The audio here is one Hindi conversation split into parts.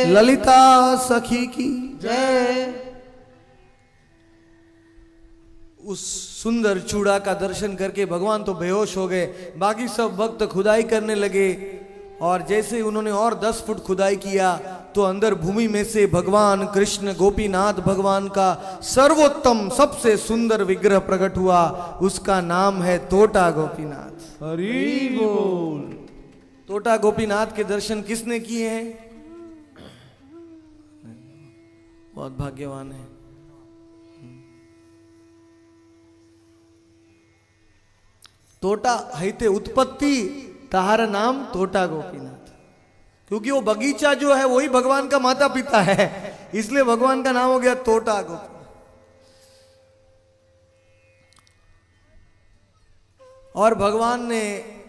ललिता सखी की जय। उस सुंदर चूड़ा का दर्शन करके भगवान तो बेहोश हो गए, बाकी सब भक्त खुदाई करने लगे। और जैसे उन्होंने और 10 फुट खुदाई किया तो अंदर भूमि में से भगवान कृष्ण गोपीनाथ भगवान का सर्वोत्तम सबसे सुंदर विग्रह प्रकट हुआ। उसका नाम है तोटा गोपीनाथ। हरि बोल। तोटा गोपीनाथ के दर्शन किसने किए हैं? बहुत भाग्यवान है। तोटा हैते उत्पत्ति ताहारा नाम तोटा गोपीनाथ, क्योंकि वो बगीचा जो है वही भगवान का माता पिता है, इसलिए भगवान का नाम हो गया तोटा गोपीनाथ। और भगवान ने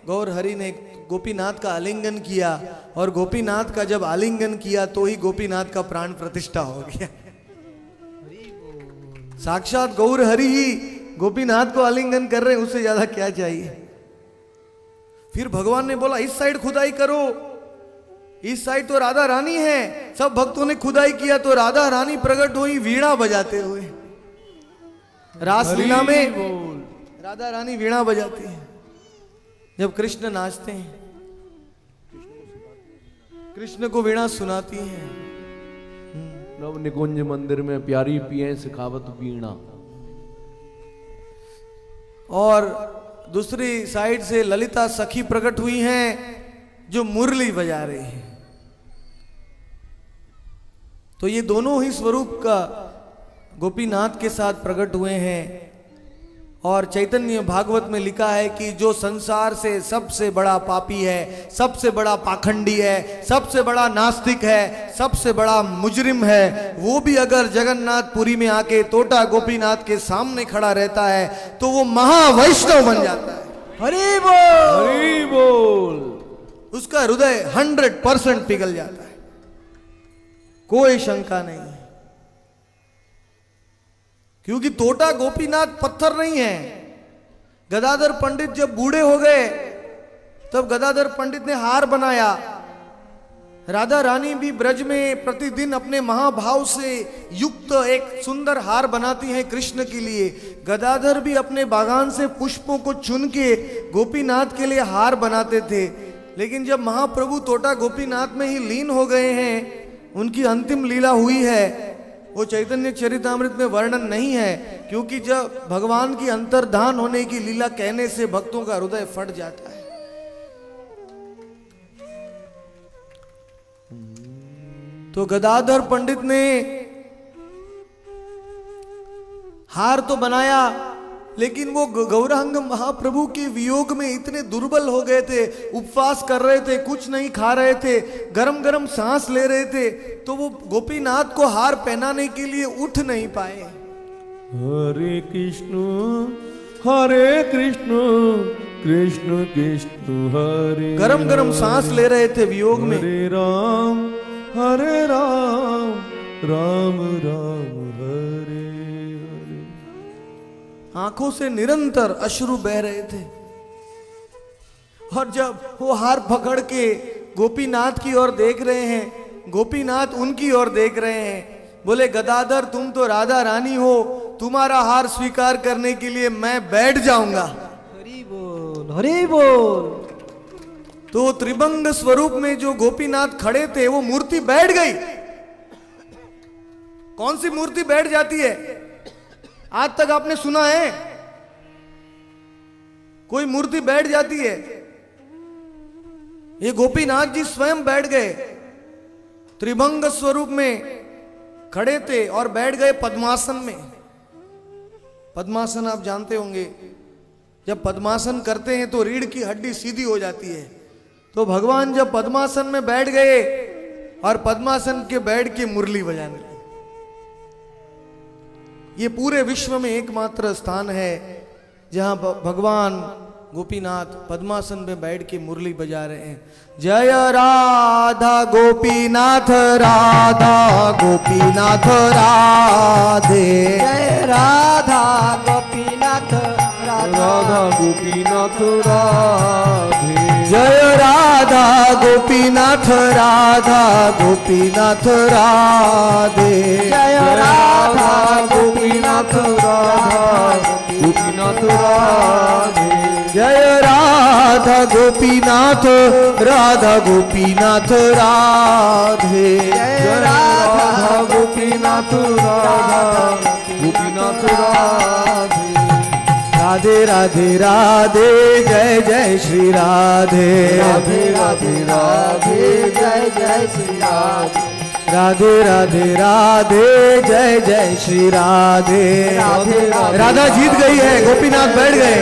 गौर हरि ने गोपीनाथ का आलिंगन किया, और गोपीनाथ का जब आलिंगन किया तो ही गोपीनाथ का प्राण प्रतिष्ठा हो गया। साक्षात गौर हरि ही गोपीनाथ को आलिंगन कर रहे हैं, उससे ज्यादा क्या चाहिए। फिर भगवान ने बोला इस साइड खुदाई करो, इस साइड तो राधा रानी है। सब भक्तों ने खुदाई किया तो राधा रानी प्रकट हुई वीणा बजाते हुए। रासलीला में राधा रानी वीणा बजाती है, जब कृष्ण नाचते हैं कृष्ण को वीणा सुनाती है। नव निकुंज मंदिर में प्यारी पिए सिखावत वीणा। और दूसरी साइड से ललिता सखी प्रकट हुई हैं जो मुरली बजा रही हैं। तो ये दोनों ही स्वरूप का गोपीनाथ के साथ प्रकट हुए हैं। और चैतन्य भागवत में लिखा है कि जो संसार से सबसे बड़ा पापी है, सबसे बड़ा पाखंडी है, सबसे बड़ा नास्तिक है, सबसे बड़ा मुजरिम है, वो भी अगर जगन्नाथपुरी में आके तोटा गोपीनाथ के सामने खड़ा रहता है तो वो महावैष्णव बन जाता है। हरि बोल। हरि बोल। उसका हृदय 100% पिघल जाता है, कोई शंका नहीं है। क्योंकि तोटा गोपीनाथ पत्थर नहीं है। गदाधर पंडित जब बूढ़े हो गए तब गदाधर पंडित ने हार बनाया। राधा रानी भी ब्रज में प्रतिदिन अपने महाभाव से युक्त एक सुंदर हार बनाती हैं कृष्ण के लिए। गदाधर भी अपने बागान से पुष्पों को चुन के गोपीनाथ के लिए हार बनाते थे। लेकिन जब महाप्रभु तोटा गोपीनाथ में ही लीन हो गए हैं, उनकी अंतिम लीला हुई है, वो चैतन्य चरितामृत में वर्णन नहीं है। क्योंकि जब भगवान की अंतर्धान होने की लीला कहने से भक्तों का हृदय फट जाता है। तो गदाधर पंडित ने हार तो बनाया, लेकिन वो गौरांग महाप्रभु के वियोग में इतने दुर्बल हो गए थे, उपवास कर रहे थे, कुछ नहीं खा रहे थे, गरम गरम सांस ले रहे थे, तो वो गोपीनाथ को हार पहनाने के लिए उठ नहीं पाए। हरे कृष्ण कृष्ण कृष्ण हरे। गरम गरम सांस ले रहे थे वियोग में। हरे राम राम राम हरे। आंखों से निरंतर अश्रु बह रहे थे। और जब वो हार पकड़ के गोपीनाथ की ओर देख रहे हैं, गोपीनाथ उनकी ओर देख रहे हैं, बोले गदाधर तुम तो राधा रानी हो, तुम्हारा हार स्वीकार करने के लिए मैं बैठ जाऊंगा। हरि बोल। हरि बोल। तो त्रिभंग स्वरूप में जो गोपीनाथ खड़े थे वो मूर्ति बैठ गई। कौन सी मूर्ति बैठ जाती है? आज तक आपने सुना है कोई मूर्ति बैठ जाती है? ये गोपीनाथ जी स्वयं बैठ गए, त्रिभंग स्वरूप में खड़े थे और बैठ गए पद्मासन में। पद्मासन आप जानते होंगे, जब पद्मासन करते हैं तो रीढ़ की हड्डी सीधी हो जाती है। तो भगवान जब पद्मासन में बैठ गए और पद्मासन के बैठ के मुरली बजाने लगे। ये पूरे विश्व में एकमात्र स्थान है जहां भगवान गोपीनाथ पद्मासन में बैठ के मुरली बजा रहे हैं। जय राधा गोपीनाथ राधा गोपीनाथ राधे। जय राधा गोपीनाथ राधा गोपीनाथ राधे जय राधा गोपीनाथ राधा गोपीनाथ राधे जय राधा गोपीनाथ राधा गोपीनाथ राधे जय राधा गोपीनाथ राधा गोपीनाथ राधे जय राधा गोपीनाथ राधा गोपीनाथ राधे राधे राधे राधे जय जय श्री राधे राधे राधे राधे जय जय श्री राधे राधे राधे राधे जय जय श्री राधे राधा जीत गई है, गोपीनाथ बैठ गए।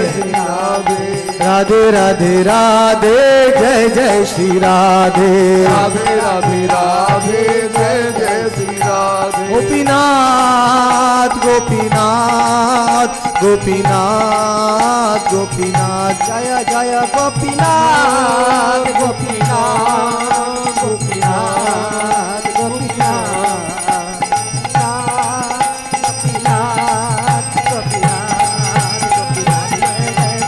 राधे राधे राधे जय जय श्री राधे राधे राधे राधे जय जय श्री राधे गोपीनाथ गोपीनाथ गोपीनाथ गोपीनाथ जय जय गोपीनाथ गोपीनाथ गोपीनाथ गोपीनाथ गोपीनाथ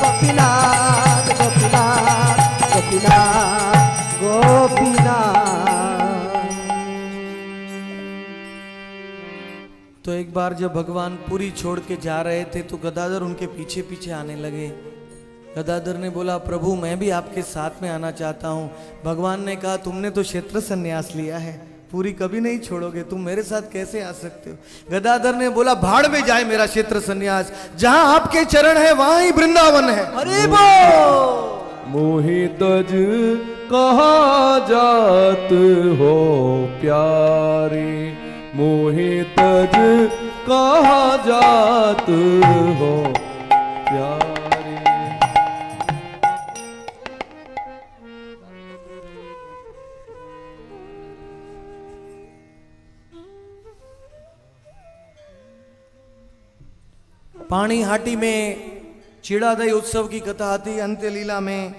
गोपीनाथ गोपीनाथ गोपीनाथ गोपीनाथ। तो एक बार जब भगवान पुरी छोड़ के जा रहे थे तो गदाधर उनके पीछे पीछे आने लगे। गदाधर ने बोला, प्रभु मैं भी आपके साथ में आना चाहता हूँ। भगवान ने कहा, तुमने तो क्षेत्र संन्यास लिया है, पूरी कभी नहीं छोड़ोगे, तुम मेरे साथ कैसे आ सकते हो। गदाधर ने बोला, भाड़ में जाए मेरा क्षेत्र संन्यास, जहां आपके चरण है वहां ही वृंदावन है। हरि बोल। मोहि तज कहा जात हो प्यारे मोहि तज कहा जात हो प्यारे। पानी हाटी में चीड़ादई उत्सव की कथा आती है अंत्य लीला में।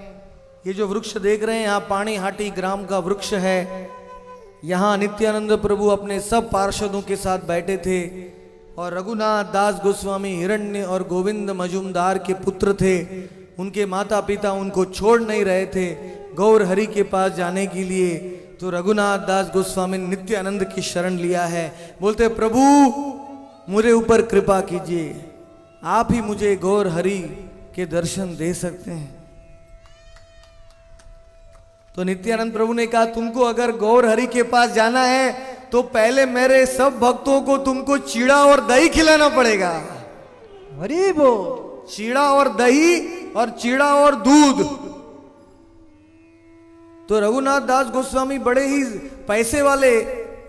ये जो वृक्ष देख रहे हैं यहाँ पानी हाटी ग्राम का वृक्ष है। यहाँ नित्यानंद प्रभु अपने सब पार्षदों के साथ बैठे थे और रघुनाथ दास गोस्वामी हिरण्य और गोविंद मजुमदार के पुत्र थे। उनके माता पिता उनको छोड़ नहीं रहे थे गौर हरि के पास जाने के लिए। तो रघुनाथ दास गोस्वामी ने नित्यानंद की शरण लिया है। बोलते, प्रभु मुझे ऊपर कृपा कीजिए, आप ही मुझे गौर हरि के दर्शन दे सकते हैं। तो नित्यानंद प्रभु ने कहा, तुमको अगर गौर हरि के पास जाना है तो पहले मेरे सब भक्तों को तुमको चीड़ा और दही खिलाना पड़ेगा। हरि बोल। चीड़ा और दही और चीड़ा और दूध। तो रघुनाथ दास गोस्वामी बड़े ही पैसे वाले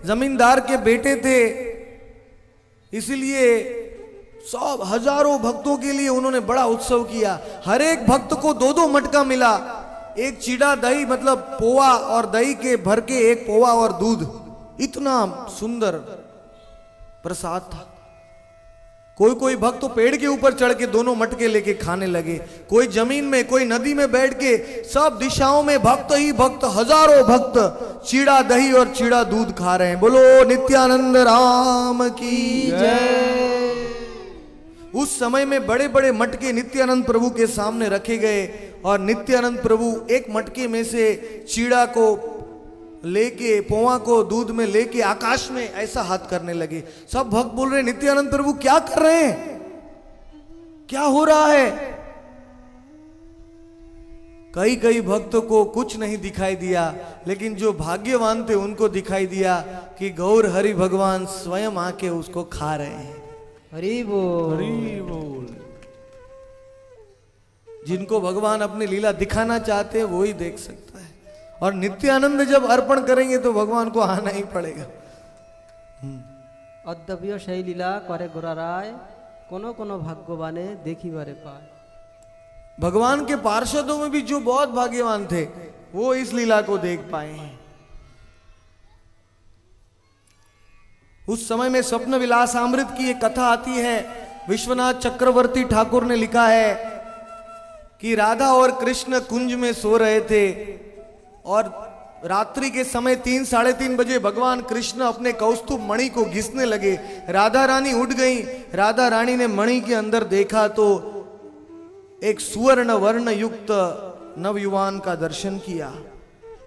जमींदार के बेटे थे, इसलिए सब हजारों भक्तों के लिए उन्होंने बड़ा उत्सव किया। हर एक भक्त को 2-2 मटका मिला। एक चीड़ा दही मतलब पोवा और दही के भर के एक पोवा और दूध। इतना सुंदर प्रसाद था। कोई कोई भक्त तो पेड़ के ऊपर चढ़ के 2 मटके लेके खाने लगे, कोई जमीन में, कोई नदी में बैठ के। सब दिशाओं में भक्त ही भक्त, हजारों भक्त चीड़ा दही और चीड़ा दूध खा रहे हैं। बोलो नित्यानंद राम की जय। उस समय में बड़े बड़े मटके नित्यानंद प्रभु के सामने रखे गए और नित्यानंद प्रभु एक मटके में से चीड़ा को लेके, पोवा को दूध में लेके आकाश में ऐसा हाथ करने लगे। सब भक्त बोल रहे, नित्यानंद प्रभु क्या कर रहे हैं, क्या हो रहा है। कई कई भक्तों को कुछ नहीं दिखाई दिया, लेकिन जो भाग्यवान थे उनको दिखाई दिया कि गौर हरि भगवान स्वयं आके उसको खा रहे हैं। हरि बोल। हरि बोल। जिनको भगवान अपनी लीला दिखाना चाहते हैं वो ही देख सकता है। और नित्यानंद जब अर्पण करेंगे तो भगवान को आना ही पड़ेगा। अद्यपियो সেই লীলা করে গোরারায় কোনো কোনো ভাগ্যবানে দেখিবারে পায়। भगवान के पार्षदों में भी जो बहुत भाग्यवान थे वो इस लीला को देख पाए हैं। उस समय में स्वप्न विलास अमृत की एक कथा आती है। विश्वनाथ चक्रवर्ती ठाकुर ने लिखा है कि राधा और कृष्ण कुंज में सो रहे थे और रात्रि के समय 3-3:30 बजे भगवान कृष्ण अपने कौस्तुभ मणि को घिसने लगे। राधा रानी उठ गई। राधा रानी ने मणि के अंदर देखा तो एक सुवर्ण वर्ण युक्त नवयुवान का दर्शन किया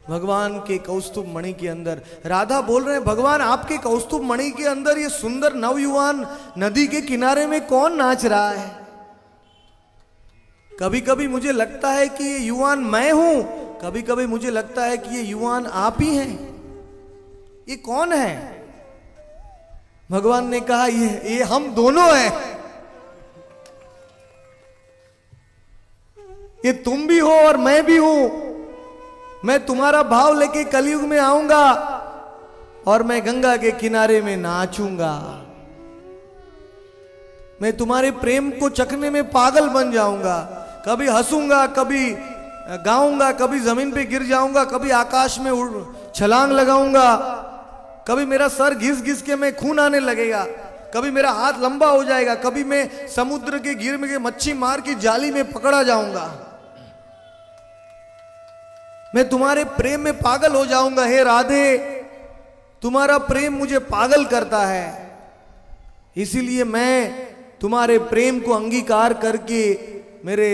भगवान के कौस्तुभ मणि के अंदर। राधा बोल रहे हैं, भगवान आपके कौस्तुभ मणि के अंदर ये सुंदर नवयुवान नदी के किनारे में कौन नाच रहा है? कभी कभी मुझे लगता है कि ये युवान मैं हूं, कभी कभी मुझे लगता है कि ये युवान आप ही हैं। ये कौन है? भगवान ने कहा ये हम दोनों हैं। ये तुम भी हो और मैं भी हूं। मैं तुम्हारा भाव लेके कलयुग में आऊंगा और मैं गंगा के किनारे में नाचूंगा। मैं तुम्हारे प्रेम को चखने में पागल बन जाऊंगा। कभी हंसूंगा, कभी गाऊंगा, कभी जमीन पे गिर जाऊंगा, कभी आकाश में छलांग लगाऊंगा, कभी मेरा सर घिस घिस के मैं खून आने लगेगा, कभी मेरा हाथ लंबा हो जाएगा, कभी मैं समुद्र के गिर में मच्छी मार की जाली में पकड़ा जाऊंगा। मैं तुम्हारे प्रेम में पागल हो जाऊंगा। हे राधे, तुम्हारा प्रेम मुझे पागल करता है, इसीलिए मैं तुम्हारे प्रेम को अंगीकार करके मेरे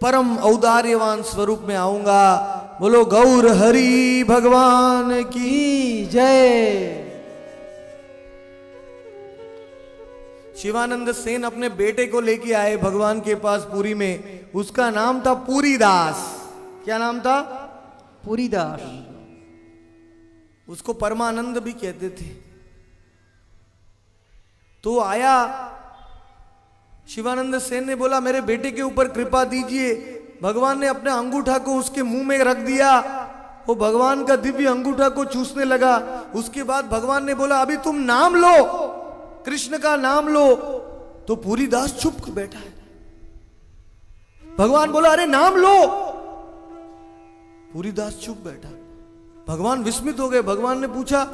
परम औदार्यवान स्वरूप में आऊंगा। बोलो गौर हरि भगवान की जय। शिवानंद सेन अपने बेटे को लेके आए भगवान के पास पुरी में। उसका नाम था पूरी दास। क्या नाम था? पुरीदास। उसको परमानंद भी कहते थे। तो आया, शिवानंद सेन ने बोला मेरे बेटे के ऊपर कृपा दीजिए। भगवान ने अपने अंगूठा को उसके मुंह में रख दिया। वो भगवान का दिव्य अंगूठा को चूसने लगा। उसके बाद भगवान ने बोला अभी तुम नाम लो, कृष्ण का नाम लो। तो पूरी दास चुप कर बैठा है। भगवान बोला अरे नाम लो। पूरी दास चुप बैठा। भगवान विस्मित हो गए। भगवान ने पूछा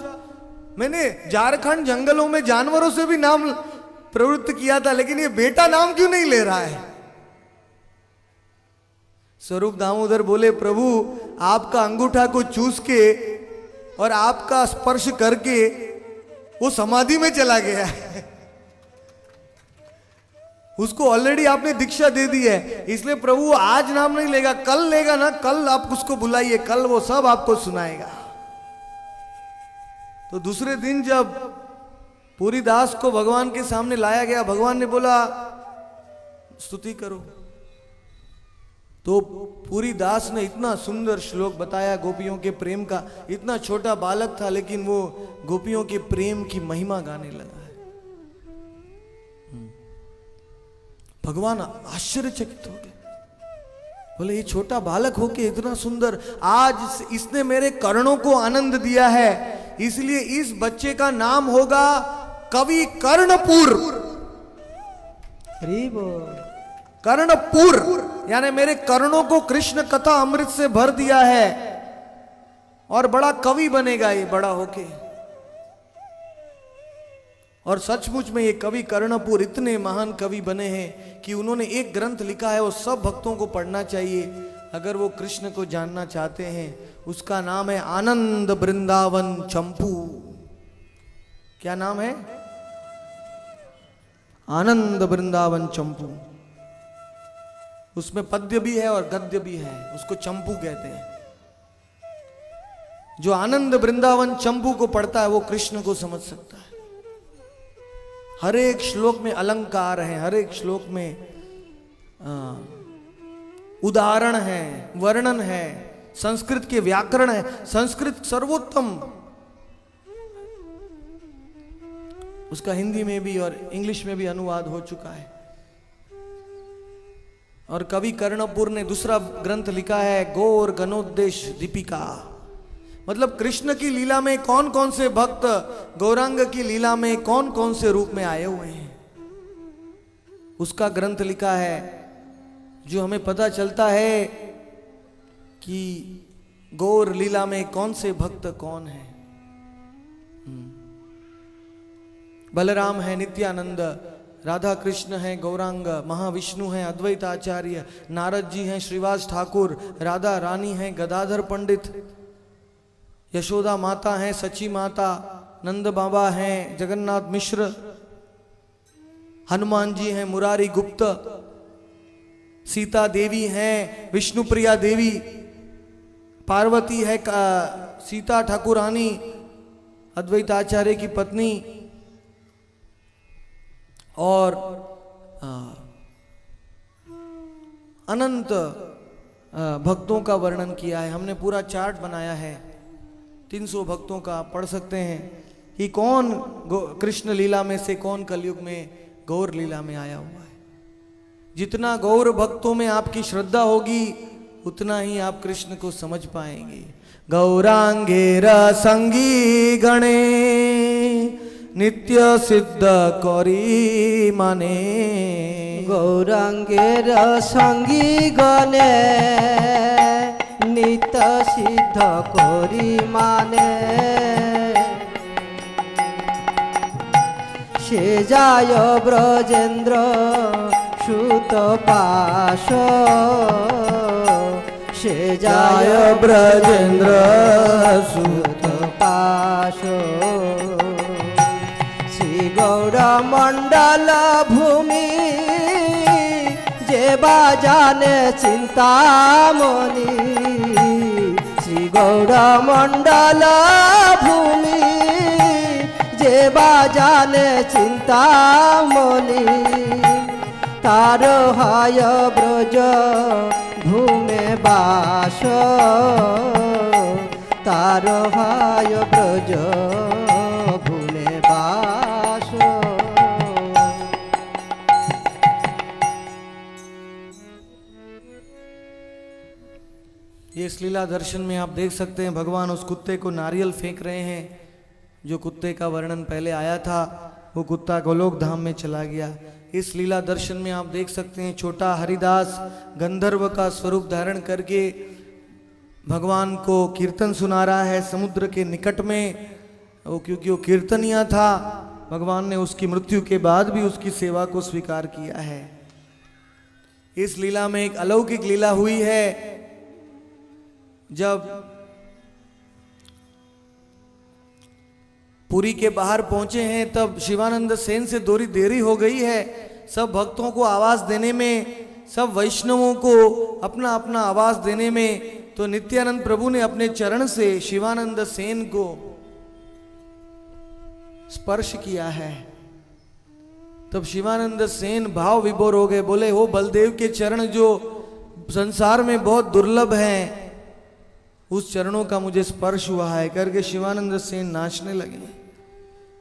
मैंने झारखंड जंगलों में जानवरों से भी नाम प्रवृत्त किया था, लेकिन ये बेटा नाम क्यों नहीं ले रहा है? स्वरूप दामोदर बोले प्रभु आपका अंगूठा को चूस के और आपका स्पर्श करके वो समाधि में चला गया है। उसको ऑलरेडी आपने दीक्षा दे दी है, इसलिए प्रभु आज नाम नहीं लेगा, कल लेगा ना। कल आप उसको बुलाइए, कल वो सब आपको सुनाएगा। तो दूसरे दिन जब पूरी दास को भगवान के सामने लाया गया, भगवान ने बोला स्तुति करो। तो पूरी दास ने इतना सुंदर श्लोक बताया गोपियों के प्रेम का। इतना छोटा बालक था लेकिन वो गोपियों के प्रेम की महिमा गाने लगा है। भगवान आश्चर्यचकित हो गए। बोले ये छोटा बालक होके इतना सुंदर, आज इसने मेरे कर्णों को आनंद दिया है, इसलिए इस बच्चे का नाम होगा कवि कर्णपुर। कर्णपुर यानी मेरे कर्णों को कृष्ण कथा अमृत से भर दिया है और बड़ा कवि बनेगा ये बड़ा होके। और सचमुच में ये कवि कर्णपुर इतने महान कवि बने हैं कि उन्होंने एक ग्रंथ लिखा है, वो सब भक्तों को पढ़ना चाहिए अगर वो कृष्ण को जानना चाहते हैं। उसका नाम है आनंद वृंदावन चंपू। क्या नाम है? आनंद वृंदावन चंपू। उसमें पद्य भी है और गद्य भी है, उसको चंपू कहते हैं। जो आनंद वृंदावन चंपू को पढ़ता है वो कृष्ण को समझ सकता है। हर एक श्लोक में अलंकार है, हर एक श्लोक में उदाहरण है, वर्णन है, संस्कृत के व्याकरण है। संस्कृत सर्वोत्तम, उसका हिंदी में भी और इंग्लिश में भी अनुवाद हो चुका है। और कवि कर्णपुर ने दूसरा ग्रंथ लिखा है गौर गणोद्देश दीपिका। मतलब कृष्ण की लीला में कौन कौन से भक्त गौरांग की लीला में कौन कौन से रूप में आए हुए हैं, उसका ग्रंथ लिखा है, जो हमें पता चलता है कि गौर लीला में कौन से भक्त कौन है। बलराम है, नित्यानंद, राधा कृष्ण है, गौरांग, महाविष्णु है, अद्वैत आचार्य, नारद जी हैं, श्रीवास ठाकुर, राधा रानी हैं, गदाधर पंडित, यशोदा माता हैं, सची माता, नंद बाबा हैं, जगन्नाथ मिश्र, हनुमान जी हैं, मुरारी गुप्त, सीता देवी हैं, विष्णुप्रिया देवी, पार्वती है, सीता ठाकुरानी अद्वैत आचार्य की पत्नी, और अनंत भक्तों का वर्णन किया है। हमने पूरा चार्ट बनाया है 300 भक्तों का, आप पढ़ सकते हैं कि कौन कृष्ण लीला में से कौन कलयुग में गौर लीला में आया हुआ है। जितना गौर भक्तों में आपकी श्रद्धा होगी उतना ही आप कृष्ण को समझ पाएंगे। गौरांगे रसंगी गणे नित्य सिद्ध करी माने, गौरांगेर सঙ্গী गणे नित्य सिद्ध करी माने, সে যায় ব্রজেন্দ্র সুত পাশ, সে যায় ब्रजेंद्र সুত পাশ, শ্রী গৌর মণ্ডল ভূমি যে বাজানে চিন্তামণি, শ্রী গৌর মণ্ডল ভূমি যে বাজানে চিন্তামণি, তার হয় ব্রজ ভূমে বাস, তার হয় ব্রজ ভূমে বাস। ये इस लीला दर्शन में आप देख सकते हैं भगवान उस कुत्ते को नारियल फेंक रहे हैं। जो कुत्ते का वर्णन पहले आया था वो कुत्ता गोलोक धाम में चला गया। इस लीला दर्शन में आप देख सकते हैं छोटा हरिदास गंधर्व का स्वरूप धारण करके भगवान को कीर्तन सुना रहा है समुद्र के निकट में। वो क्योंकि वो कीर्तनिया था, भगवान ने उसकी मृत्यु के बाद भी उसकी सेवा को स्वीकार किया है। इस लीला में एक अलौकिक लीला हुई है। जब पुरी के बाहर पहुंचे हैं तब शिवानंद सेन से थोड़ी देरी हो गई है। सब भक्तों को आवाज देने में, सब वैष्णवों को अपना अपना आवाज देने में, तो नित्यानंद प्रभु ने अपने चरण से शिवानंद सेन को स्पर्श किया है। तब शिवानंद सेन भाव विभोर हो गए, बोले हो बलदेव के चरण जो संसार में बहुत दुर्लभ हैं, उस चरणों का मुझे स्पर्श हुआ है करके शिवानंद सेन नाचने लगे।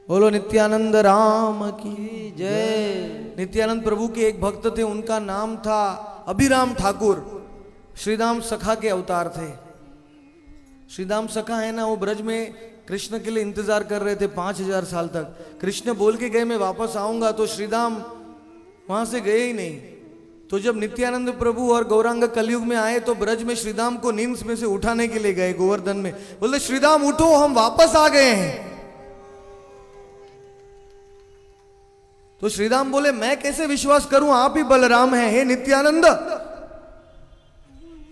बोलो नित्यानंद राम की जय। नित्यानंद प्रभु के एक भक्त थे, उनका नाम था अभिराम ठाकुर। श्रीराम सखा के अवतार थे। श्रीराम सखा है ना, वो ब्रज में कृष्ण के लिए इंतजार कर रहे थे 5000 साल तक। कृष्ण बोल के गए मैं वापस आऊंगा, तो श्रीराम वहां से गए ही नहीं। तो जब नित्यानंद प्रभु और गौरांग कलयुग में आए तो ब्रज में श्रीराम को नींद में से उठाने के लिए गए गोवर्धन में। बोले श्रीराम उठो, हम वापस आ गए हैं। तो श्रीराम बोले मैं कैसे विश्वास करूं, आप ही बलराम हैं हे नित्यानंद।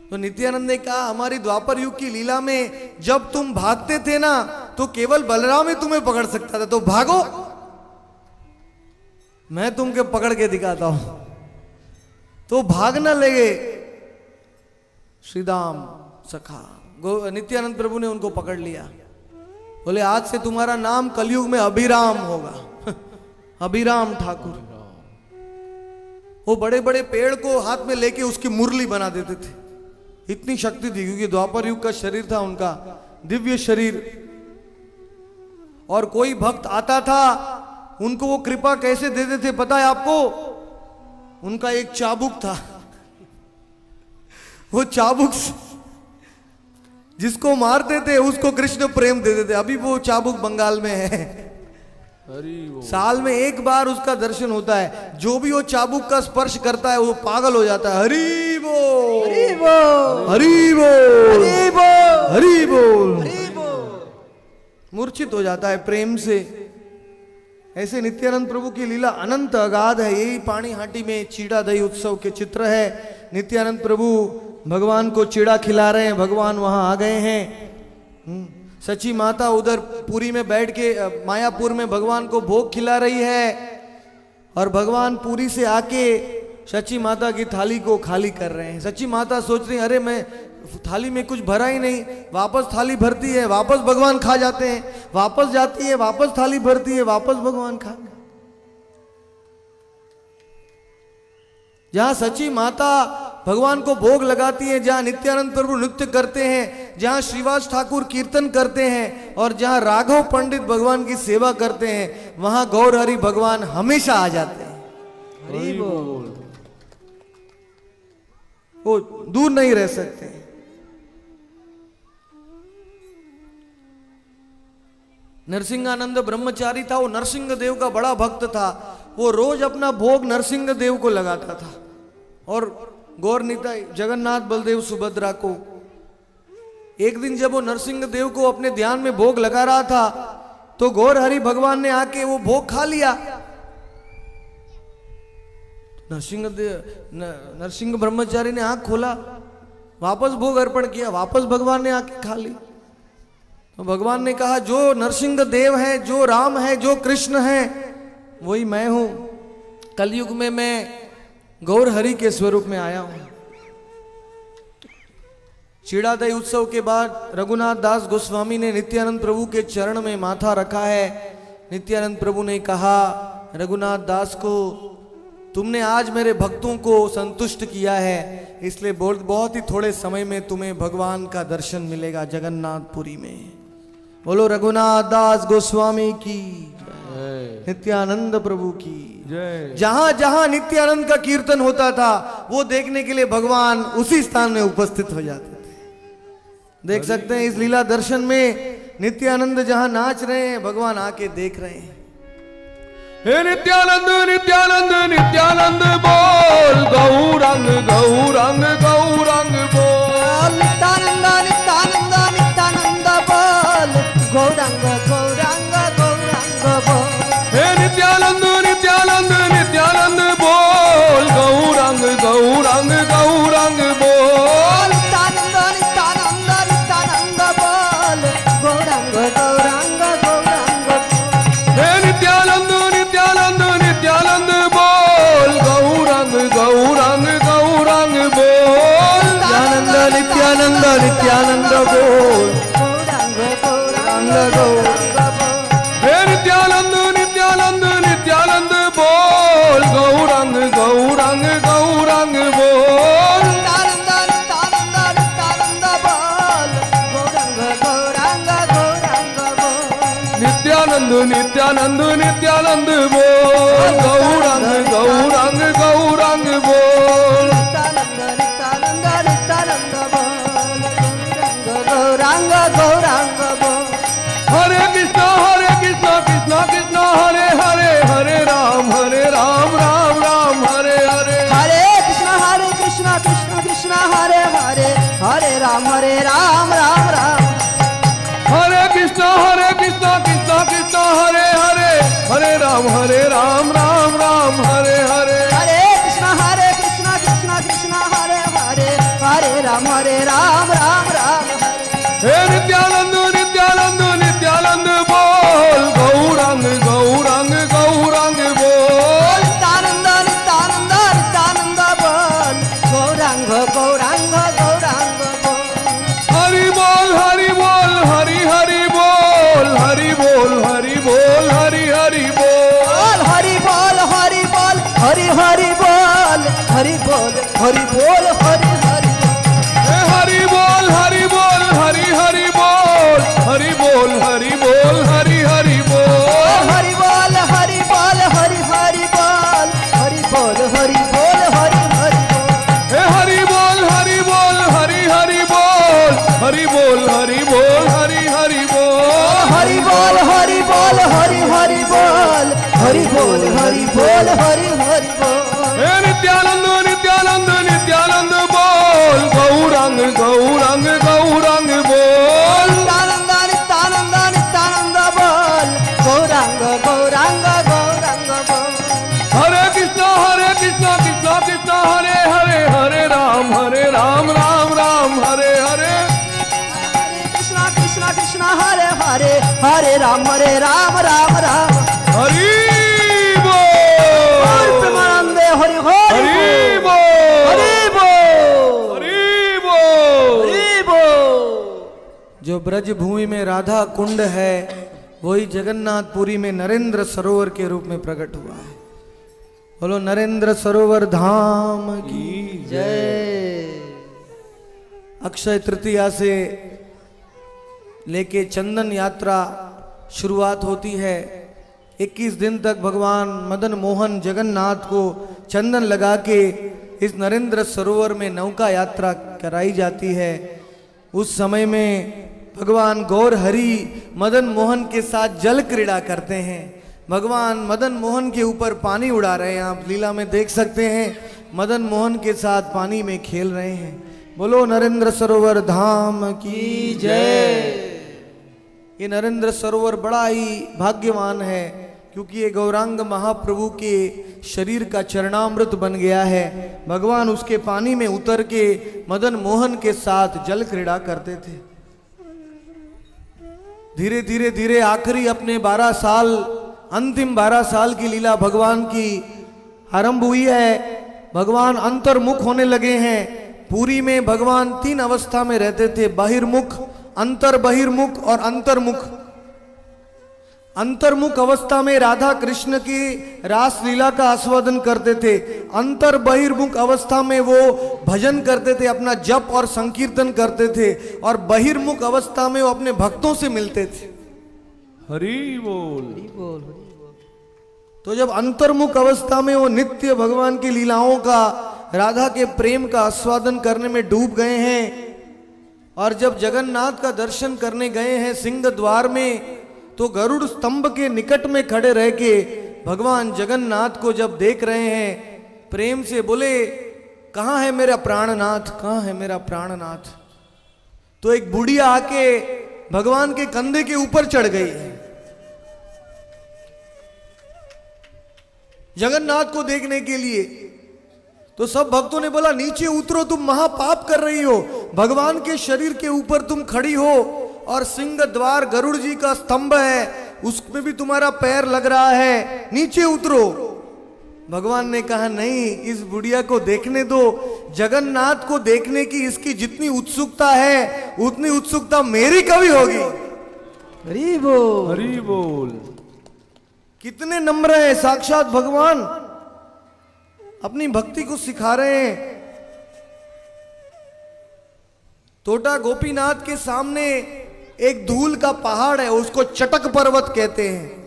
तो नित्यानंद ने कहा हमारी द्वापर युग की लीला में जब तुम भागते थे ना तो केवल बलराम ही तुम्हें पकड़ सकता था, तो भागो, मैं तुमको पकड़ के दिखाता हूं। तो भागना लगे श्रीराम सखा। नित्यानंद प्रभु ने उनको पकड़ लिया। बोले आज से तुम्हारा नाम कलयुग में अभिराम होगा। अभिराम ठाकुर। वो बड़े बड़े पेड़ को हाथ में लेके उसकी मुरली बना देते थे, इतनी शक्ति थी, क्योंकि द्वापर युग का शरीर था उनका, दिव्य शरीर। और कोई भक्त आता था उनको वो कृपा कैसे देते थे पता है आपको? उनका एक चाबुक था, वो चाबुक जिसको मारते थे उसको कृष्ण प्रेम देते थे। अभी वो चाबुक बंगाल में है। साल में एक बार उसका दर्शन होता है। जो भी वो चाबुक का स्पर्श करता है वो पागल हो जाता है। हरि बोल, हरि बोल, हरि बोल, हरि बोल, हरि बोल, हरि बोल, मूर्छित हो जाता है प्रेम से। ऐसे नित्यानंद प्रभु की लीला अनंत अगाध है। यही पाणीहाटी में चीड़ा दही उत्सव के चित्र है। नित्यानंद प्रभु भगवान को चीड़ा खिला रहे हैं, भगवान वहां आ गए हैं। सची माता उधर पुरी में बैठ के मायापुर में भगवान को भोग खिला रही है, और भगवान पुरी से आके सची माता की थाली को खाली कर रहे हैं। सची माता सोच रही अरे मैं थाली में कुछ भरा ही नहीं, वापस थाली भरती है, वापस भगवान खा जाते हैं, वापस जाती है, वापस थाली भरती है, वापस भगवान खा। जहां सची माता भगवान को भोग लगाती है, जहां नित्यानंद प्रभु नृत्य करते हैं, जहां श्रीवास ठाकुर कीर्तन करते हैं और जहां राघव पंडित भगवान की सेवा करते हैं, वहां गौर हरि भगवान हमेशा आ जाते हैं। हरि बोल। वो दूर नहीं रह सकते। नरसिंहानंद ब्रह्मचारी था, वो नरसिंह देव का बड़ा भक्त था। वो रोज अपना भोग नरसिंह देव को लगाता था और गौर निताई जगन्नाथ बलदेव सुभद्रा को। एक दिन जब वो नरसिंह देव को अपने ध्यान में भोग लगा रहा था तो गौर हरि भगवान ने आके वो भोग खा लिया। नरसिंह ब्रह्मचारी ने आंख खोला, वापस भोग अर्पण किया, वापस भगवान ने आके खा ली। तो भगवान ने कहा जो नरसिंह देव है, जो राम है, जो कृष्ण है, वही मैं हूं। कलयुग में मैं गौर हरि के स्वरूप में आया हूं। चीड़ादई उत्सव के बाद रघुनाथ दास गोस्वामी ने नित्यानंद प्रभु के चरण में माथा रखा है। नित्यानंद प्रभु ने कहा रघुनाथ दास को, तुमने आज मेरे भक्तों को संतुष्ट किया है, इसलिए बहुत ही थोड़े समय में तुम्हें भगवान का दर्शन मिलेगा जगन्नाथपुरी में। बोलो रघुनाथ दास गोस्वामी की, नित्यानंद प्रभु की जय। जहां जहां नित्यानंद का कीर्तन होता था वो देखने के लिए भगवान उसी स्थान में उपस्थित हो जाते थे। देख सकते हैं इस लीला दर्शन में नित्यानंद जहां नाच रहे हैं, भगवान आके देख रहे हैं। हे नित्यानंद नित्यानंद नित्यानंद बोल, गौरंग गौरंग गौरंग बोल। नित्यानंद नित्यानंद नित्यानंद बोल, गौरंग गौरंग गौरंग बोल। हे नित्यानंद नित्यानंद नित्यानंद बोल, गौरंग गौरंग गौरंग बोल। नित्यानंद नित्यानंद नित्यानंद बोल, गौरंग गौरंग गौरंग बोल। हे नित्यानंद नित्यानंद नित्यानंद बोल, गौरंग गौरंग गौरंग बोल। नित्यानंद नित्यानंद नित्यानंद बोल, गौरंग गौरंग गौरंग गौरंग बोल। हे नित्यानंद नित्यानंद नित्यानंद बोल, गौरंग गौरंग गौरंग बोल। नित्यानंद नित्यानंद नित्यानंद बोल, गौरंग गौरंग गौरंग बोल। नित्यानंद नित्यानंद नित्यानंद बोल, गौरंग गौरंग गौरंग बोल। नित्यानंद नित्यानंद नित्यानंद बोल, गौरंग गौरंग बोल। हरे कृष्णा कृष्णा कृष्णा हरे हरे, हरे राम राम राम हरे हरे। हरे कृष्णा कृष्णा कृष्णा हरे हरे, हरे राम राम राम। हरे कृष्णा कृष्णा कृष्णा हरे हरे, हरे राम राम हरे हरे। हरे कृष्णा कृष्णा कृष्णा हरे हरे, हरे राम राम राम हरे। हे नित्यानंद नित्यानंद नित्यानंद बोल, गौरंग गौरंग गौरंग बोल। नित्यानंद नित्यानंद नित्यानंद बोल, गौरंग गौरंग गौरंग बोल। हरि बोल हरि बोल, हरि हरि बोल, हरि बोल हरि बोल, हरि हरि बोल। हरि बोल हरि बोल, हरि हरि बोल, हरि बोल हरि बोल, हरि हरि हे हरि बोल हरि बोल, हरि हरि बोल, हरि बोल हरि बोल, हरि हरि बोल। हरि बोल हरि बोल, हरि हरि बोल, हरि बोल हरि बोल, हरि हरि बोल। हे हरि बोल हरि बोल, हरि हरि बोल, हरि बोल हरि बोल, हरि हरि बोल। हरि बोल हरि बोल, हरि हरि बोल, हरि बोल हरि बोल, हरि हरि बोल। हे नित्यानंद नित्यानंद नित्यानंद बोल, गौरंग गौरंग गौरंग बोल। नित्यानंद नित्यानंद नित्यानंद बोल, गौरंग गौरंग गौरंग बोल। हरे कृष्णा कृष्णा कृष्णा हरे हरे, हरे राम राम हरे हरे। हरे कृष्णा कृष्णा हरे हरे, हरे राम राम राम। हरि बोल। प्रेमानंदे हरि हरि हरि जो ब्रज भूमि में राधा कुंड है वही जगन्नाथपुरी में नरेंद्र सरोवर के रूप में प्रकट हुआ है। बोलो नरेंद्र सरोवर धाम की जय। अक्षय तृतीया से लेके चंदन यात्रा शुरुआत होती है। 21 दिन तक भगवान मदन मोहन जगन्नाथ को चंदन लगा के इस नरेंद्र सरोवर में नौका यात्रा कराई जाती है। उस समय में भगवान गौर हरि मदन मोहन के साथ जल क्रीड़ा करते हैं। भगवान मदन मोहन के ऊपर पानी उड़ा रहे हैं, आप लीला में देख सकते हैं। मदन मोहन के साथ पानी में खेल रहे हैं। बोलो नरेंद्र सरोवर धाम की जय। ये नरेंद्र सरोवर बड़ा ही भाग्यवान है क्योंकि ये गौरांग महाप्रभु के शरीर का चरणामृत बन गया है। भगवान उसके पानी में उतर के मदन मोहन के साथ जल क्रीड़ा करते थे। धीरे धीरे धीरे आखिरी अपने 12 साल, अंतिम 12 साल की लीला भगवान की आरंभ हुई है। भगवान अंतर्मुख होने लगे हैं। पुरी में भगवान 3 अवस्था में रहते थे, बहिर्मुख, अंतर बहिर्मुख और अंतर्मुख। अंतर्मुख अवस्था में राधा कृष्ण की रास लीला का आस्वादन करते थे। अंतर बहिर्मुख अवस्था में वो भजन करते थे, अपना जप और संकीर्तन करते थे। और बहिर्मुख अवस्था में वो अपने भक्तों से मिलते थे। हरि बोल। तो जब अंतर्मुख अवस्था में वो नित्य भगवान की लीलाओं का, राधा के प्रेम का आस्वादन करने में डूब गए हैं और जब जगन्नाथ का दर्शन करने गए हैं सिंह द्वार में, तो गरुड़ स्तंभ के निकट में खड़े रह के भगवान जगन्नाथ को जब देख रहे हैं, प्रेम से बोले, कहाँ है मेरा प्राणनाथ, कहाँ है मेरा प्राणनाथ। तो एक बुढ़िया आके भगवान के कंधे के ऊपर चढ़ गई। जगन्नाथ को देखने के लिए। तो सब भक्तों ने बोला, नीचे उतरो, तुम महापाप कर रही हो। भगवान के शरीर के ऊपर तुम खड़ी हो और सिंह द्वार गरुड़ जी का स्तंभ है, उसमें भी तुम्हारा पैर लग रहा है, नीचे उतरो। भगवान ने कहा, नहीं, इस बुढ़िया को देखने दो। जगन्नाथ को देखने की इसकी जितनी उत्सुकता है उतनी उत्सुकता मेरी कभी होगी। हरि बोल। हरि बोल। कितने नम्र हैं साक्षात भगवान, अपनी भक्ति को सिखा रहे हैं। तोटा गोपीनाथ के सामने एक धूल का पहाड़ है, उसको चटक पर्वत कहते हैं।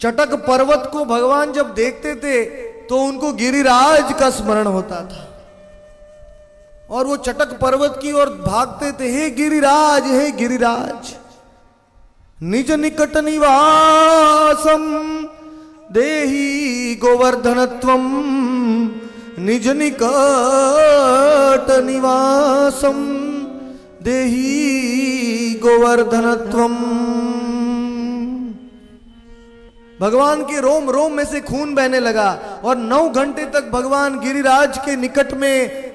चटक पर्वत को भगवान जब देखते थे तो उनको गिरिराज का स्मरण होता था और वो चटक पर्वत की ओर भागते थे, हे गिरिराज, हे गिरिराज। निज निकट निवासम देहि गोवर्धनत्वम, निज निकट निवासम देहि गोवर्धनत्वम। भगवान के रोम रोम में से खून बहने लगा और 9 घंटे तक भगवान गिरिराज के निकट में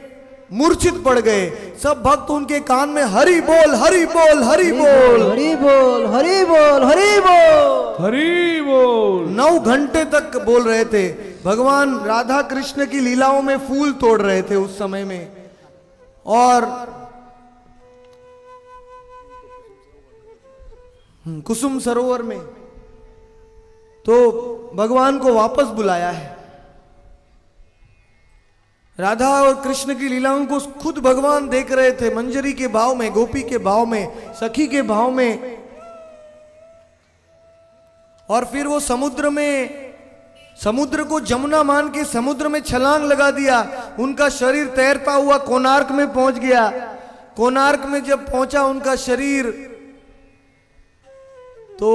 मूर्छित पड़ गए। सब भक्त उनके कान में हरि बोल, हरि बोल, हरि बोल, हरि बोल, हरि बोल, हरि बोल, हरि बोल। 9 घंटे तक बोल रहे थे। भगवान राधा कृष्ण की लीलाओं में फूल तोड़ रहे थे उस समय में। और कुसुम सरोवर में तो भगवान को वापस बुलाया है। राधा और कृष्ण की लीलाओं को खुद भगवान देख रहे थे, मंजरी के भाव में, गोपी के भाव में, सखी के भाव में। और फिर वो समुद्र में, समुद्र को जमुना मान के समुद्र में छलांग लगा दिया। उनका शरीर तैरता हुआ कोणार्क में पहुंच गया। कोणार्क में जब पहुंचा उनका शरीर, तो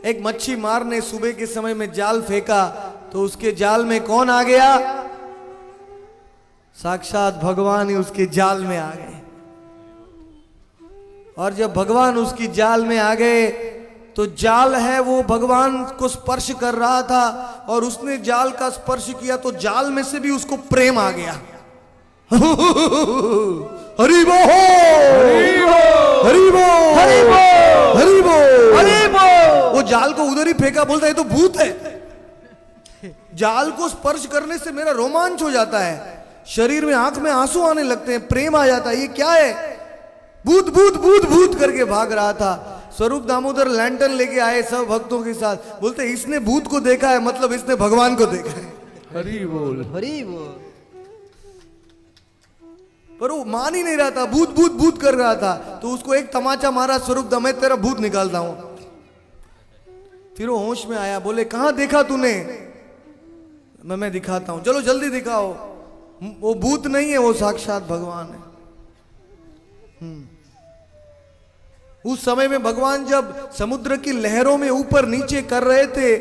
एक मच्छी मार ने सुबह के समय में जाल फेंका, तो उसके जाल में कौन आ गया? साक्षात भगवान ही उसके जाल में आ गए। और जब भगवान उसकी जाल में आ गए तो जाल है वो भगवान को स्पर्श कर रहा था और उसने जाल का स्पर्श किया तो जाल में से भी उसको प्रेम आ गया। हरि बोल, हरि बोल, हरि बोल, हरि बोल, हरि बोल, हरि बोल। वो जाल को उधर ही फेंका, बोलता है तो भूत है। जाल को स्पर्श करने से मेरा रोमांच हो जाता है, शरीर में, आंख में आंसू आने लगते हैं, प्रेम आ जाता है। ये क्या है? भूत भूत भूत भूत करके भाग रहा था। स्वरूप दामोदर लैंटर्न लेके आए सब भक्तों के साथ, बोलते इसने भूत को देखा है, मतलब इसने भगवान को देखा है। हरि बोल। हरि बोल। पर वो मान ही नहीं रहा था, भूत भूत भूत कर रहा था। तो उसको एक तमाचा मारा स्वरूप दा, मैं तेरा भूत निकालता हूं। फिर वो होश में आया, बोले कहां देखा तूने? मैं दिखाता हूं, चलो जल्दी दिखाओ। वो भूत नहीं है, वो साक्षात भगवान है। उस समय में भगवान जब समुद्र की लहरों में ऊपर नीचे कर रहे थे,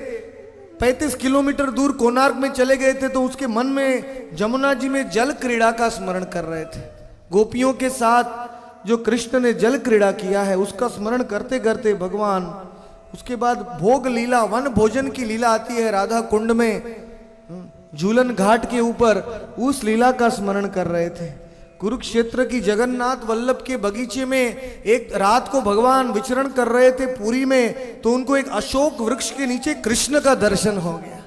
35 किलोमीटर दूर कोणार्क में चले गए थे, तो उसके मन में जमुना जी में जल क्रीड़ा का स्मरण कर रहे थे। गोपियों के साथ जो कृष्ण ने जल क्रीड़ा किया है उसका स्मरण करते करते भगवान, उसके बाद भोग लीला, वन भोजन की लीला आती है राधा कुंड में, झूलन घाट के ऊपर, उस लीला का स्मरण कर रहे थे। कुरुक्षेत्र की जगन्नाथ वल्लभ के बगीचे में एक रात को भगवान विचरण कर रहे थे पुरी में, तो उनको एक अशोक वृक्ष के नीचे कृष्ण का दर्शन हो गया।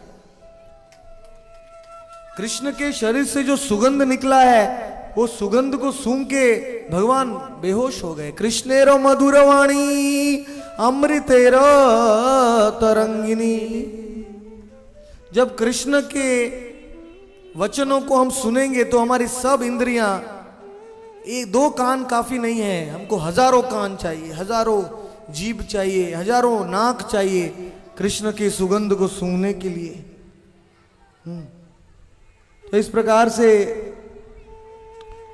कृष्ण के शरीर से जो सुगंध निकला है, वो सुगंध को सूंघ के भगवान बेहोश हो गए। कृष्णेरो मधुरवाणी अमृतेरो तरंगिनी। जब कृष्ण के वचनों को हम सुनेंगे तो हमारी सब इंद्रियां, एक दो कान काफी नहीं है, हमको हजारों कान चाहिए, हजारों जीभ चाहिए, हजारों नाक चाहिए कृष्ण के सुगंध को सूंघने के लिए। तो इस प्रकार से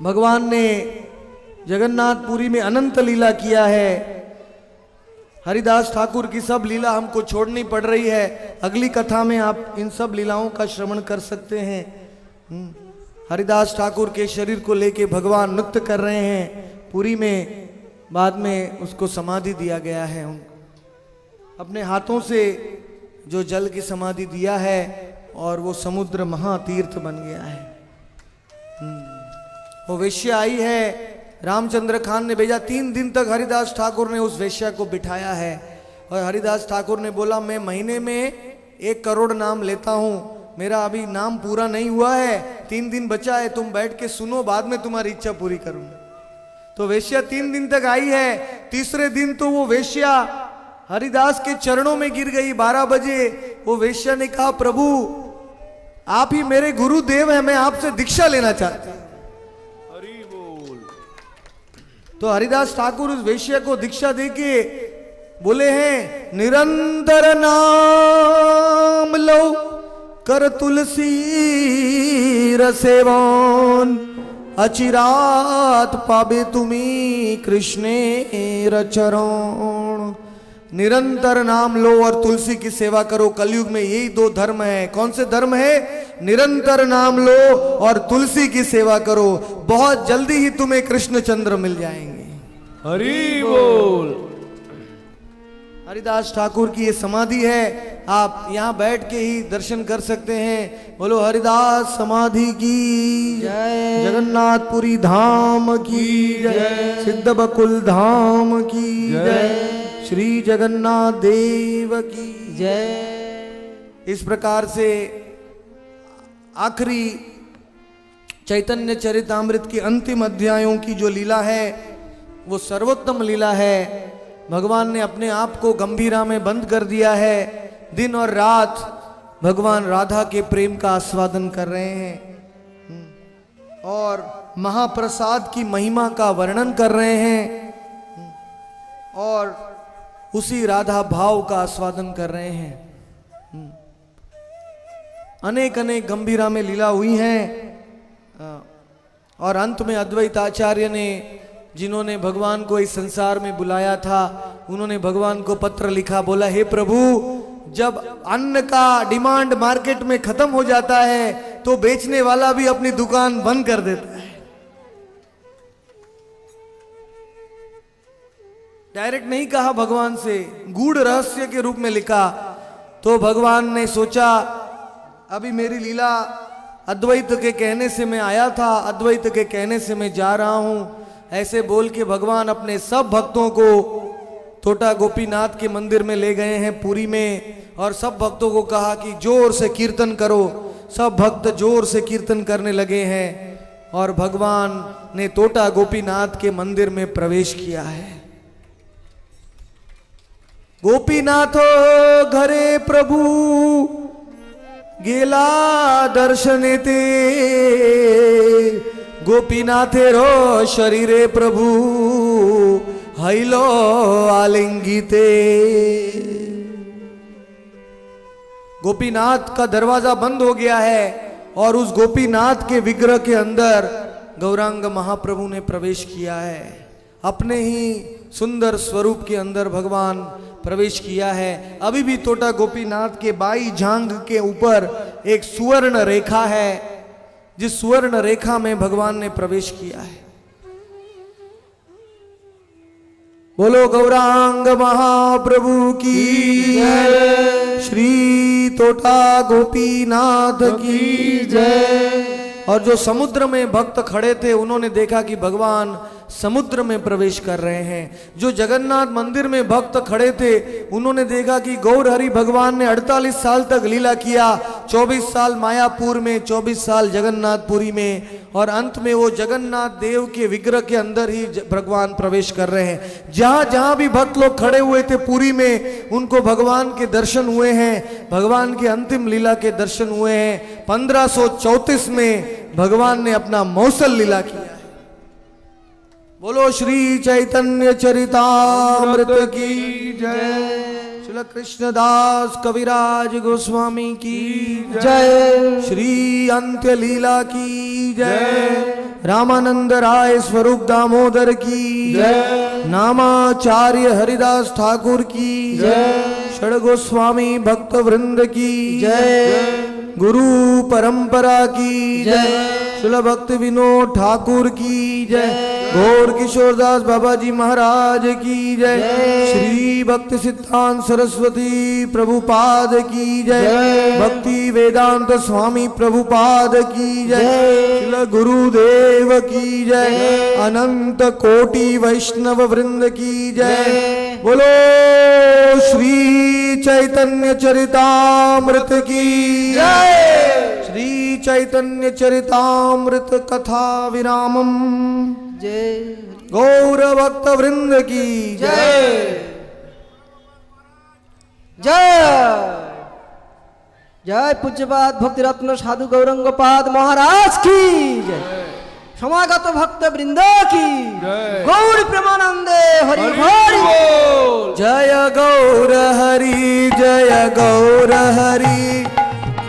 भगवान ने जगन्नाथपुरी में अनंत लीला किया है। हरिदास ठाकुर की सब लीला हमको छोड़नी पड़ रही है। अगली कथा में आप इन सब लीलाओं का श्रवण कर सकते हैं। हरिदास ठाकुर के शरीर को लेके भगवान नृत्य कर रहे हैं पुरी में, बाद में उसको समाधि दिया गया है। अपने हाथों से जो जल की समाधि दिया है और वो समुद्र महातीर्थ बन गया है। वो वेश्या आई है, रामचंद्र खान ने भेजा, 3 दिन तक हरिदास ठाकुर ने उस वेश्या को बिठाया है। और हरिदास ठाकुर ने बोला मैं महीने में 1 करोड़ नाम लेता हूं, मेरा अभी नाम पूरा नहीं हुआ है, 3 दिन बचा है, तुम बैठ के सुनो, बाद में तुम्हारी इच्छा पूरी करूंगा। तो वेश्या 3 दिन तक आई है। तीसरे दिन तो वो वेश्या हरिदास के चरणों में गिर गई। 12 बजे वो वेश्या ने कहा प्रभु आप ही मेरे गुरुदेव हैं, मैं आपसे दीक्षा लेना चाहती हूं। तो हरिदास ठाकुर उस वेश्या को दीक्षा देके बोले हैं निरंतर नाम लो कर तुलसी रसेवन, अचिरात पाबे तुम्ही कृष्णे रचरण। निरंतर नाम लो और तुलसी की सेवा करो। कलयुग में यही 2 धर्म है। कौन से धर्म है? निरंतर नाम लो और तुलसी की सेवा करो, बहुत जल्दी ही तुम्हें कृष्णचंद्र मिल जाएंगे। हरि बोल। हरिदास ठाकुर की ये समाधि है, आप यहाँ बैठ के ही दर्शन कर सकते हैं। बोलो हरिदास समाधि की जय, जगन्नाथपुरी धाम की जय, सिद्ध बकुल धाम की जय, श्री जगन्नाथ देव की जय। इस प्रकार से आखिरी चैतन्य चरितामृत के अंतिम अध्यायों की जो लीला है वो सर्वोत्तम लीला है। भगवान ने अपने आप को गंभीरा में बंद कर दिया है। दिन और रात भगवान राधा के प्रेम का आस्वादन कर रहे हैं और महाप्रसाद की महिमा का वर्णन कर रहे हैं और उसी राधा भाव का आस्वादन कर रहे हैं। अनेक अनेक गंभीरा में लीला हुई हैं और अंत में अद्वैत आचार्य ने, जिन्होंने भगवान को इस संसार में बुलाया था, उन्होंने भगवान को पत्र लिखा, बोला हे प्रभु जब अन्न का डिमांड मार्केट में खत्म हो जाता है तो बेचने वाला भी अपनी दुकान बंद कर देता है। डायरेक्ट नहीं कहा भगवान से, गूढ़ रहस्य के रूप में लिखा। तो भगवान ने सोचा अभी मेरी लीला अद्वैत के कहने से मैं आया था, अद्वैत के कहने से मैं जा रहा हूं। ऐसे बोल के भगवान अपने सब भक्तों को तोटा गोपीनाथ के मंदिर में ले गए हैं पुरी में और सब भक्तों को कहा कि जोर से कीर्तन करो। सब भक्त जोर से कीर्तन करने लगे हैं। और भगवान ने तोटा गोपीनाथ के मंदिर में प्रवेश किया है। गोपीनाथ घरे प्रभु गेला दर्शने ते, गोपीनाथे रो शरीरे प्रभु हैलो आलिंगिते। गोपीनाथ का दरवाजा बंद हो गया है और उस गोपीनाथ के विग्रह के अंदर गौरांग महाप्रभु ने प्रवेश किया है। अपने ही सुंदर स्वरूप के अंदर भगवान प्रवेश किया है। अभी भी तोटा गोपीनाथ के बाई जांघ के ऊपर एक सुवर्ण रेखा है, जिस सुवर्ण रेखा में भगवान ने प्रवेश किया है। बोलो गौरांग महाप्रभु की जय, श्री तोटा गोपीनाथ की जय। और जो समुद्र में भक्त खड़े थे उन्होंने देखा कि भगवान समुद्र में प्रवेश कर रहे हैं। जो जगन्नाथ मंदिर में भक्त खड़े थे उन्होंने देखा कि गौर हरि भगवान ने 48 साल तक लीला किया, 24 साल मायापुर में, 24 साल जगन्नाथपुरी में, और अंत में वो जगन्नाथ देव के विग्रह के अंदर ही भगवान प्रवेश कर रहे हैं। जहां जहां भी भक्त लोग खड़े हुए थे पुरी में, उनको भगवान के दर्शन हुए हैं, भगवान की अंतिम लीला के दर्शन हुए हैं। 1534 में भगवान ने अपना मौसल लीला किया है। बोलो श्री चैतन्य चरितामृत की जय, श्री कृष्णदास कविराज गोस्वामी की जय, श्री अंत्य लीला की जय, रामानंद राय स्वरूप दामोदर की जय, नामाचार्य हरिदास ठाकुर की जय, षड गोस्वामी भक्त वृंद की जय, गुरु परंपरा की जय, श्रील भक्ति विनोद ठाकुर की जय, गौर किशोरदास बाबा जी महाराज की जय, श्री भक्ति सिद्धांत सरस्वती प्रभुपाद की जय, भक्ति वेदांत स्वामी प्रभुपाद की जय, श्रील गुरुदेव की जय, अनंत कोटि वैष्णव वृंद की जय। बोलो श्री चैतन्य चरितामृत की जय, श्री चैतन्य चरितामृत कथा विरामम जय, गौर भक्त वृंद की जय। जय जय पूज्यपाद भक्ति रत्न साधु गौरंगपाद महाराज की जय, समागत भक्त वृंद की गौर प्रेमानंदे हरि हरि बोल। जय गौर हरि जय गौर हरि,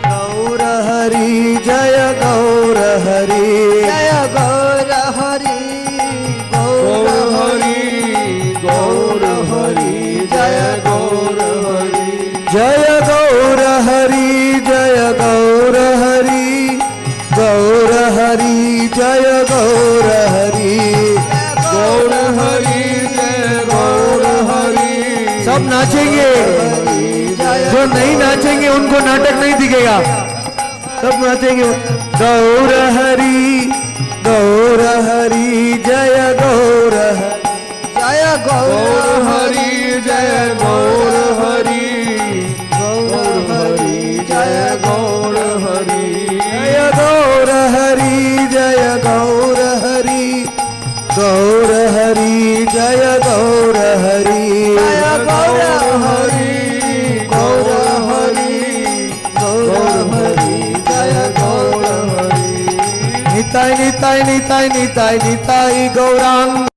गौर हरि जय गौर हरि, जय गौर हरि गौर हरि गौर हरि जय गौर हरि, जय गौर हरि जय गौर हरि, गौर हरि जय गौर हरि, गौर हरि जय गौर हरि। सब नाचेंगे, जो नहीं नाचेंगे उनको नाटक नहीं दिखेगा, सब नाचेंगे। गौर हरि गौर हरि जय गौर हरि, जय गौर हरि जय गौर हरि, गौर हरि जय गौर हरि, जय गौर हरि जय गौर हरि, गौर हरि जय गौर हरि, जय गौर हरि गौर हरि, गौर हरि जय गौर हरि। निताय निताय निताय निताय निताय गौरांग।